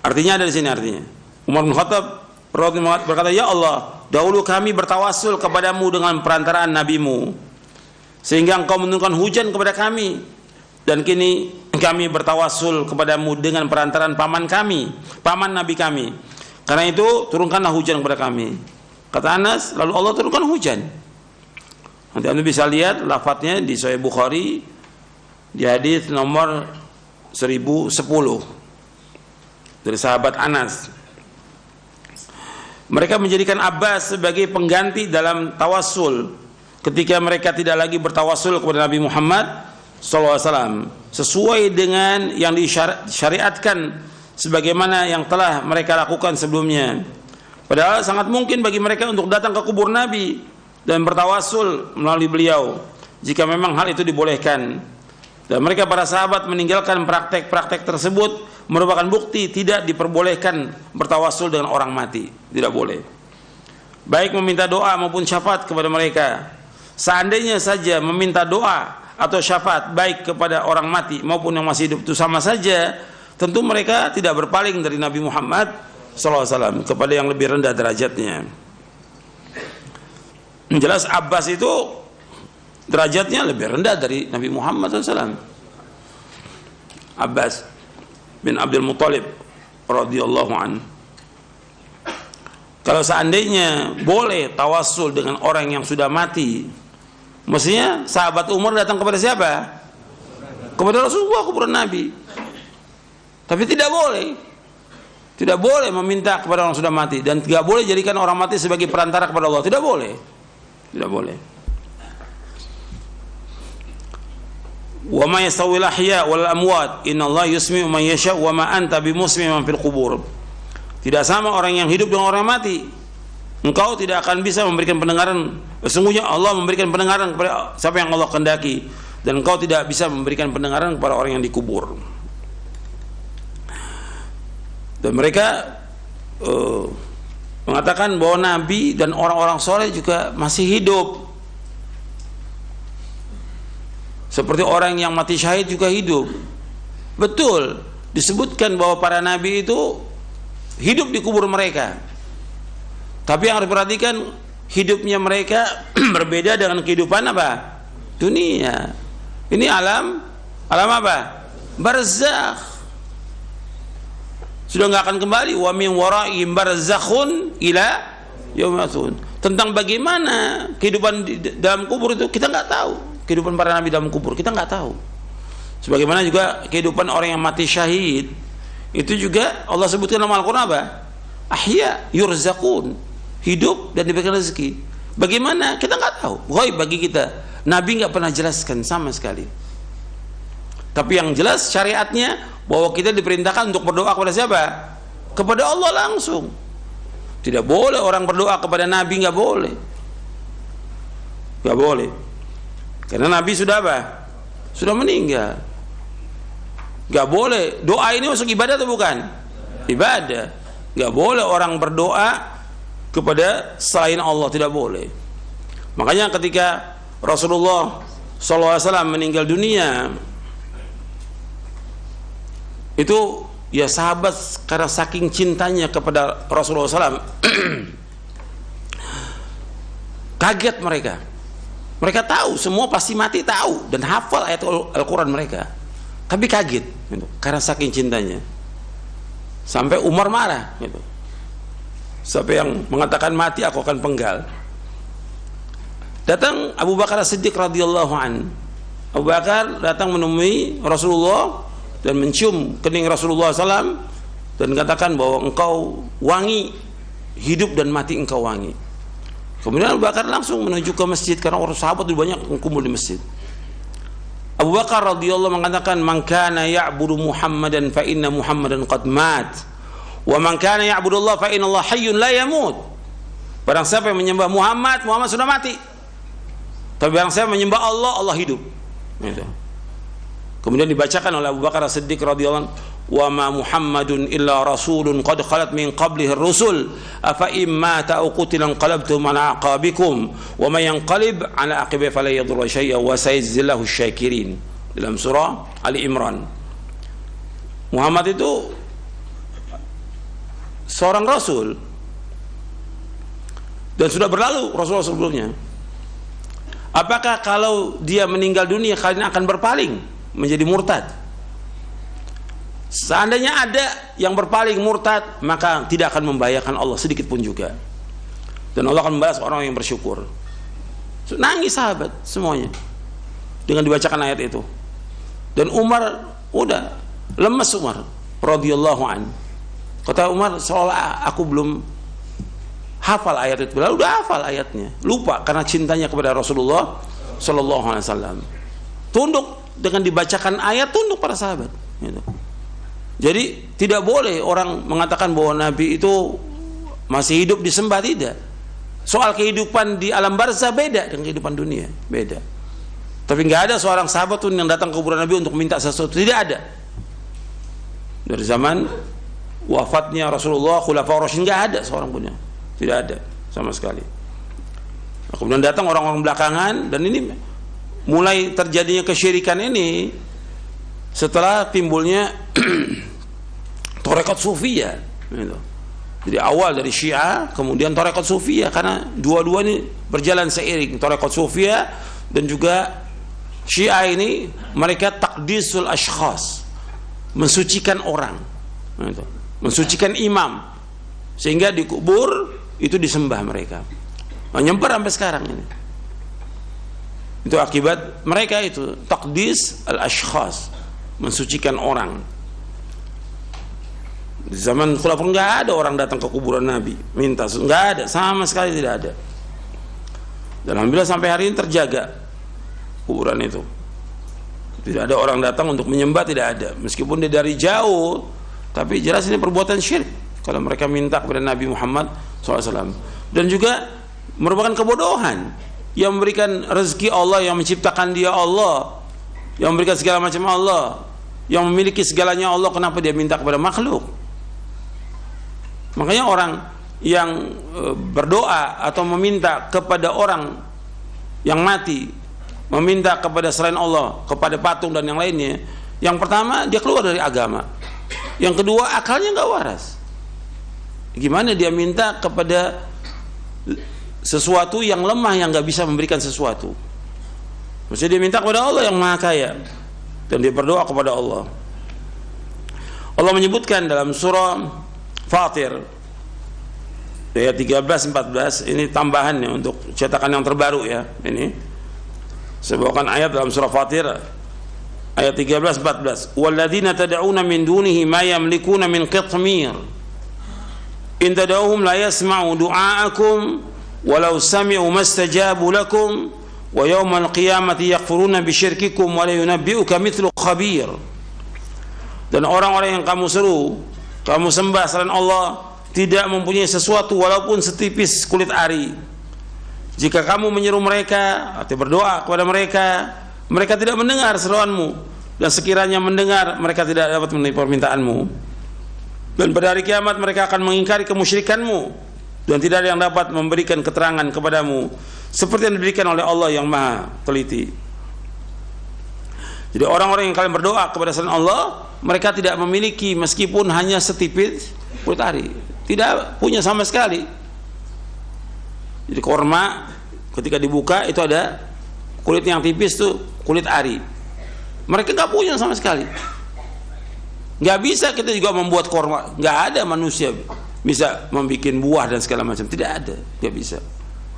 Artinya ada di sini artinya. Umar bin Khattab berkata, ya Allah, dahulu kami bertawassul kepadamu dengan perantaraan nabimu, sehingga engkau menurunkan hujan kepada kami, dan kini kami bertawassul kepadamu dengan perantaraan paman kami, paman nabi kami. Karena itu turunkanlah hujan kepada kami. Kata Anas, lalu Allah turunkan hujan. Nanti Anda bisa lihat lafadznya di Sahih Bukhari di hadis nomor 1010 dari sahabat Anas. Mereka menjadikan Abbas sebagai pengganti dalam tawassul ketika mereka tidak lagi bertawassul kepada Nabi Muhammad SAW sesuai dengan yang disyariatkan sebagaimana yang telah mereka lakukan sebelumnya. Padahal sangat mungkin bagi mereka untuk datang ke kubur Nabi dan bertawassul melalui beliau jika memang hal itu dibolehkan. Dan mereka para sahabat meninggalkan praktek-praktek tersebut merupakan bukti tidak diperbolehkan bertawassul dengan orang mati. Tidak boleh. Baik meminta doa maupun syafaat kepada mereka. Seandainya saja meminta doa atau syafaat baik kepada orang mati maupun yang masih hidup itu sama saja, tentu mereka tidak berpaling dari Nabi Muhammad SAW kepada yang lebih rendah derajatnya. Jelas Abbas itu derajatnya lebih rendah dari Nabi Muhammad SAW. Abbas bin Abdul Muttalib radhiyallahu an. Kalau seandainya boleh tawassul dengan orang yang sudah mati, mestinya sahabat Umar datang kepada siapa? Kepada Rasulullah, kepada Nabi. Tapi tidak boleh. Tidak boleh meminta kepada orang sudah mati, dan tidak boleh jadikan orang mati sebagai perantara kepada Allah. Tidak boleh. Tidak boleh. Wa ma yastawil ahya wal amwat innallaha yusmi'u man yasha wa ma anta bimusmi'in man fil qubur. Tidak sama orang yang hidup dengan orang yang mati. Engkau tidak akan bisa memberikan pendengaran. Sesungguhnya Allah memberikan pendengaran kepada siapa yang Allah kehendaki, dan engkau tidak bisa memberikan pendengaran kepada orang yang dikubur. Dan mereka mengatakan bahwa Nabi dan orang-orang soleh juga masih hidup. Seperti orang yang mati syahid juga hidup. Betul, disebutkan bahwa para nabi itu hidup di kubur mereka. Tapi yang harus diperhatikan, hidupnya mereka berbeda dengan kehidupan apa? Dunia. Ini alam apa? Barzakh. Sudah nggak akan kembali. Wa min waraihim barzakhun ila yaumil. Tentang bagaimana kehidupan di dalam kubur itu kita nggak tahu. Kehidupan para nabi dalam kubur kita nggak tahu. Sebagaimana juga kehidupan orang yang mati syahid itu juga Allah sebutkan dalam Al-Quran apa? Ahya yurzaqun, hidup dan diberikan rezeki. Bagaimana kita nggak tahu. Ghaib bagi kita. Nabi nggak pernah jelaskan sama sekali. Tapi yang jelas syariatnya bahwa kita diperintahkan untuk berdoa kepada siapa? Kepada Allah langsung. Tidak boleh orang berdoa kepada Nabi, nggak boleh. Nggak boleh. Karena Nabi sudah apa? Sudah meninggal. Gak boleh. Doa ini masuk ibadah atau bukan? Ibadah. Gak boleh orang berdoa kepada selain Allah, tidak boleh. Makanya ketika Rasulullah SAW meninggal dunia, itu ya sahabat karena saking cintanya kepada Rasulullah SAW kaget mereka. Mereka tahu, semua pasti mati tahu dan hafal ayat Al-Quran mereka. Tapi kaget gitu, karena saking cintanya. Sampai Umar marah gitu. Sampai yang mengatakan mati aku akan penggal. Datang Abu Bakar As-Siddiq radhiyallahu an. Abu Bakar datang menemui Rasulullah dan mencium kening Rasulullah SAW dan katakan bahwa engkau wangi, hidup dan mati engkau wangi. Kemudian Abu Bakar langsung menuju ke masjid karena orang sahabat lebih banyak kumpul di masjid. Abu Bakar radhiyallahu mengatakan, "Man kana ya'budu Muhammadan fa inna Muhammadan qad mat. Wa man kana ya'budu Allah fa inna Allah hayyun la yamut." Barang siapa yang menyembah Muhammad, Muhammad sudah mati. Tapi barang siapa menyembah Allah, Allah hidup. Gitu. Kemudian dibacakan oleh Abu Bakar As-Siddiq radhiyallahu anhu, "Wa ma Muhammadun illa rasulun qad khalat min qablihi ar-rusul afa imma ta'u qutilan qalabtum ala aqabikum wa may yanqalib ala aqibihi fala yadurra syai'a wa sayajzillahu asy-syakirin." Dalam surah Ali Imran. Muhammad itu seorang rasul dan sudah berlalu rasul sebelumnya. Apakah kalau dia meninggal dunia kalian akan berpaling menjadi murtad? Seandainya ada yang berpaling murtad, maka tidak akan membahayakan Allah sedikit pun juga. Dan Allah akan membalas orang yang bersyukur. Nangis sahabat semuanya dengan dibacakan ayat itu. Dan Umar udah lemes, Umar radhiyallahu an. Kata Umar, seolah aku belum hafal ayat itu. Lalu udah hafal ayatnya, lupa karena cintanya kepada Rasulullah sallallahu alaihi wasallam. Tunduk dengan dibacakan ayat, tunduk para sahabat gitu. Jadi tidak boleh orang mengatakan bahwa Nabi itu masih hidup disembah, tidak. Soal kehidupan di alam barzah beda dengan kehidupan dunia, beda. Tapi nggak ada seorang sahabat pun yang datang ke kuburan Nabi untuk minta sesuatu, tidak ada. Dari zaman wafatnya Rasulullah, Khulafaur Rasyidin, nggak ada seorang pun, tidak ada sama sekali. Kemudian datang orang-orang belakangan, dan ini mulai terjadinya kesyirikan ini setelah timbulnya tarekat Sufiyah gitu. Jadi awal dari Syiah, kemudian tarekat Sufiyah, karena dua-dua ini berjalan seiring. Tarekat Sufiyah dan juga Syiah ini mereka takdisul ashkhas, mensucikan orang gitu. Mensucikan imam, sehingga dikubur itu disembah mereka. Nyemper sampai sekarang ini. Itu akibat mereka itu takdis al-ashkhas, mensucikan orang. Di zaman Khulafaur nggak ada orang datang ke kuburan Nabi minta, nggak ada, sama sekali tidak ada. Dan alhamdulillah sampai hari ini terjaga kuburan itu. Tidak ada orang datang untuk menyembah, tidak ada. Meskipun dia dari jauh, tapi jelas ini perbuatan syirik kalau mereka minta kepada Nabi Muhammad SAW. Dan juga merupakan kebodohan. Yang memberikan rezeki Allah, yang menciptakan dia Allah, yang memberikan segala macam Allah, yang memiliki segalanya Allah, kenapa dia minta kepada makhluk? Makanya orang yang berdoa atau meminta kepada orang yang mati, meminta kepada selain Allah, kepada patung dan yang lainnya, yang pertama dia keluar dari agama, yang kedua akalnya nggak waras. Gimana dia minta kepada sesuatu yang lemah, yang nggak bisa memberikan sesuatu? Mesti dia minta kepada Allah yang maha kaya, dan dia berdoa kepada Allah. Allah menyebutkan dalam surah Fatir ayat 13-14, ini tambahannya untuk cetakan yang terbaru ya. Ini saya bawakan ayat dalam surah Fatir ayat 13-14. Walladzina tad'una min dunihi ma yamlikuna min qitmir in tad'uhum la yasma'u du'aakum walau sami'u mastajabu lakum wa yawmal qiyamati yakfuruna bisyirkikum wa la yunabbi'uka mithlu khabir. Dan orang-orang yang kamu seru, kamu sembah selain Allah, tidak mempunyai sesuatu walaupun setipis kulit ari. Jika kamu menyeru mereka atau berdoa kepada mereka, mereka tidak mendengar seruanmu, dan sekiranya mendengar, mereka tidak dapat memenuhi permintaanmu. Dan pada hari kiamat mereka akan mengingkari kemusyrikanmu, dan tidak ada yang dapat memberikan keterangan kepadamu seperti yang diberikan oleh Allah yang maha teliti. Jadi orang-orang yang kalian berdoa kepada selain Allah, mereka tidak memiliki meskipun hanya setipis kulit ari, tidak punya sama sekali. Jadi korma ketika dibuka itu ada kulit yang tipis tuh, kulit ari. Mereka nggak punya sama sekali. Nggak bisa kita juga membuat korma. Nggak ada manusia bisa membuat buah dan segala macam, tidak ada, nggak bisa.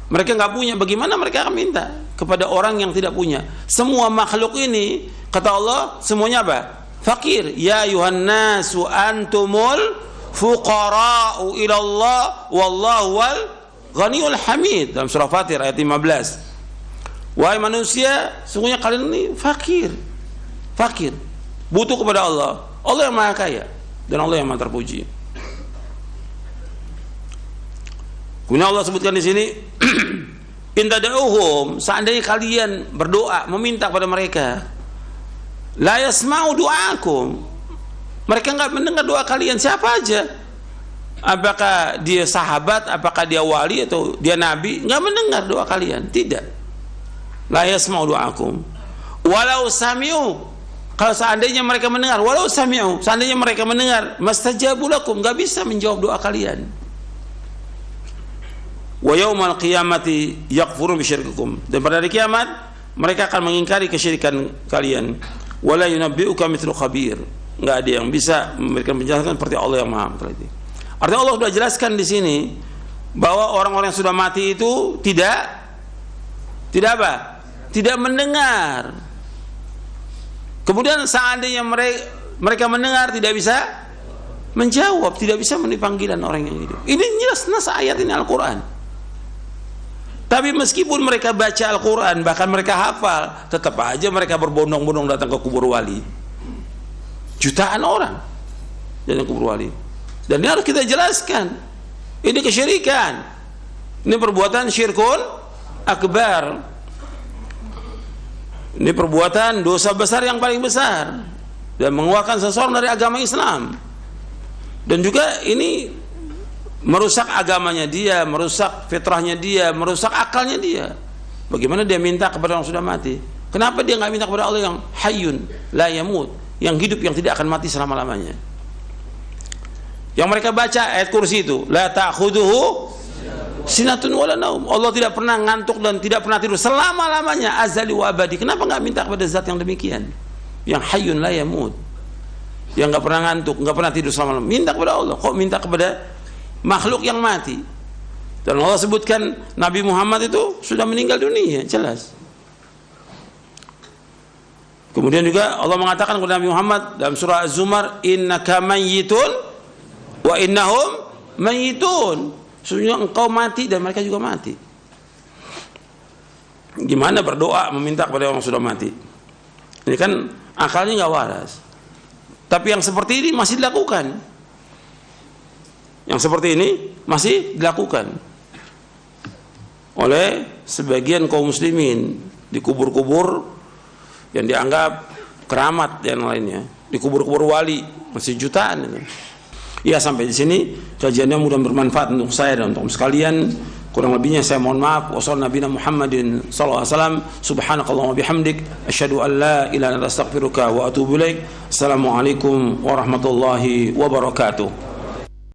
Mereka nggak punya, bagaimana mereka akan minta kepada orang yang tidak punya? Semua makhluk ini, kata Allah, semuanya apa? Fakir. Ya ayuhan nasu antumul fuqara'u ilallah wallahu wal ghaniyul hamid, dalam surah Fatir ayat 15. Wahai manusia, sesungguhnya kalian ini fakir, fakir, butuh kepada Allah. Allah yang maha kaya dan Allah yang maha terpuji. Kemudian Allah sebutkan di sini, in tad'uhum, seandainya kalian berdoa meminta kepada mereka, La yasma'u du'akum. Mereka enggak mendengar doa kalian, siapa aja. Apakah dia sahabat, apakah dia wali atau dia nabi, enggak mendengar doa kalian, tidak. La yasma'u du'akum. Walau sami'u, kalau seandainya mereka mendengar, walau sami'u, seandainya mereka mendengar, mastajabu lakum, enggak bisa menjawab doa kalian. Wa yaumal qiyamati yakfuru bisyirkikum, dan pada hari kiamat mereka akan mengingkari kesyirikan kalian. Wala yunabbi'uka mithlu khabir, enggak ada yang bisa memberikan penjelasan seperti Allah yang Maha Mengetahui. Artinya Allah sudah jelaskan di sini bahwa orang-orang yang sudah mati itu tidak apa? Tidak mendengar. Kemudian seandainya mereka mendengar, tidak bisa menjawab, tidak bisa memenuhi panggilan orang yang hidup. Ini jelas nas ayat ini Al-Quran. Tapi meskipun mereka baca Al-Quran, bahkan mereka hafal, tetap aja mereka berbondong-bondong datang ke kubur wali. Jutaan orang datang ke kubur wali. Dan ini harus kita jelaskan. Ini kesyirikan. Ini perbuatan syirkun akbar. Ini perbuatan dosa besar yang paling besar dan mengeluarkan seseorang dari agama Islam. Dan juga ini merusak agamanya dia, merusak fitrahnya dia, merusak akalnya dia. Bagaimana dia minta kepada orang sudah mati? Kenapa dia nggak minta kepada Allah yang hayyun la yamut, yang hidup yang tidak akan mati selama-lamanya? Yang mereka baca ayat kursi itu, la ta'khuduhu sinatun wala naum. Allah tidak pernah ngantuk dan tidak pernah tidur selama-lamanya, azali wa abadi. Kenapa enggak minta kepada zat yang demikian? Yang hayyun la yamut, yang enggak pernah ngantuk, enggak pernah tidur selama-lamanya. Minta kepada Allah. Kok minta kepada makhluk yang mati? Dan Allah sebutkan Nabi Muhammad itu sudah meninggal dunia, jelas. Kemudian juga Allah mengatakan kepada Nabi Muhammad dalam surah Az-Zumar, innaka mayyitun wa innahum mayyitun, sesungguhnya engkau mati dan mereka juga mati. Gimana berdoa meminta kepada orang sudah mati? Ini kan akalnya nggak waras. Tapi yang seperti ini masih dilakukan. Yang seperti ini masih dilakukan oleh sebagian kaum muslimin di kubur-kubur yang dianggap keramat dan lainnya, di kubur-kubur wali masih jutaan itu. Ya, sampai di sini kajiannya mudah bermanfaat untuk saya dan untuk sekalian. Kurang lebihnya saya mohon maaf. Wassalamualaikum Muhammadin sallallahu alaihi wasallam. Subhanakallahumma bihamdik asyhadu an la ilaha illa anta astaghfiruka wa atubu ilaik. Assalamualaikum warahmatullahi wabarakatuh.